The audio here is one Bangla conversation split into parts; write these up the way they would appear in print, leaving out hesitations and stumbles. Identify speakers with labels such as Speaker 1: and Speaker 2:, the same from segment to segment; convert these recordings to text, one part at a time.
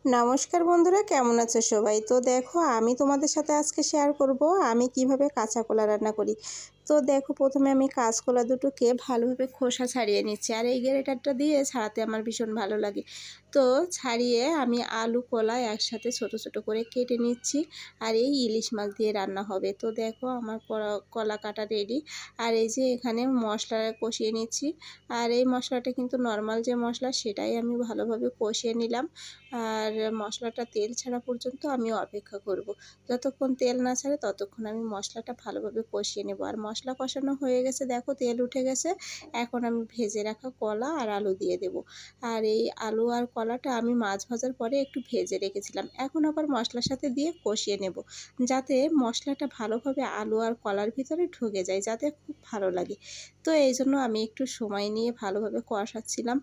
Speaker 1: নমস্কার বন্ধুরা, কেমন আছো সবাই? তো দেখো, আমি তোমাদের সাথে আজকে শেয়ার করব আমি কিভাবে কাঁচা কলা রান্না করি। তো দেখো, প্রথমে আমি কাঁচকলা দুটোকে ভালোভাবে খোসা ছাড়িয়ে নিচ্ছি, আর এই গ্রেটারটা দিয়ে ছাড়াতে আমার ভীষণ ভালো লাগে। তো ছাড়িয়ে আমি আলু কলা একসাথে ছোট ছোট করে কেটে নিচ্ছি, আর এই ইলিশ মাছ দিয়ে রান্না হবে। তো দেখো, আমার কলা কাটা রেডি। আর এই যে এখানে মশলা কষিয়ে নিচ্ছি, আর এই মশলাটা কিন্তু নর্মাল যে মশলা সেটাই আমি ভালোভাবে কষিয়ে নিলাম। আর মশলাটা তেল ছাড়া পর্যন্ত আমি অপেক্ষা করব। যতক্ষণ তেল না ছাড়ে ততক্ষণ আমি মশলাটা ভালোভাবে কষিয়ে নেব। আর মশলা কষানো হয়ে গেছে, দেখো তেল উঠে গেছে। এখন আমি ভেজে রাখা কলা আর আলু দিয়ে দেব। আর এই আলু আর কলাটা আমি মাছ ভাজার পরে একটু ভেজে রেখেছিলাম, এখন আবার মশলার সাথে দিয়ে কষিয়ে নেব, যাতে মশলাটা ভালোভাবে আলু আর কলার ভিতরে ঢুকে যায়, যাতে খুব ভালো লাগে। তো এই জন্য আমি একটু সময় নিয়ে ভালোভাবে কষাচ্ছিলাম।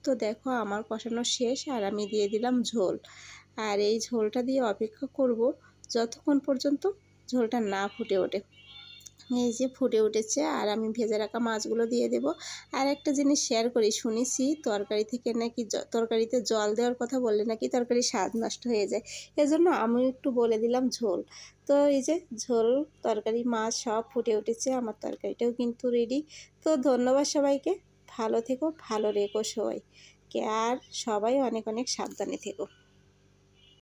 Speaker 1: তো দেখো, আমার কষানো শেষ, আর আমি দিয়ে দিলাম ঝোল। আর এই ঝোলটা দিয়ে অপেক্ষা করব যতক্ষণ পর্যন্ত ঝোলটা না ফুটে ওঠে। এই যে ফুটে উঠেছে, আর আমি ভেজে রাখা মাছগুলো দিয়ে দেব। আর একটা জিনিস শেয়ার করি, শুনেছি তরকারি থেকে নাকি তরকারিতে জল দেওয়ার কথা বললে নাকি তরকারির স্বাদ নষ্ট হয়ে যায়। এজন্য আমি একটু বলে দিলাম ঝোল। তো এই যে ঝোল, তরকারি, মাছ সব ফুটে উঠেছে, আমার তরকারিটাও কিন্তু রেডি। তো ধন্যবাদ সবাইকে। ভালো থেকো, ভালো রেখো সবাইকে, আর সবাই অনেক অনেক সাবধানে থেকো।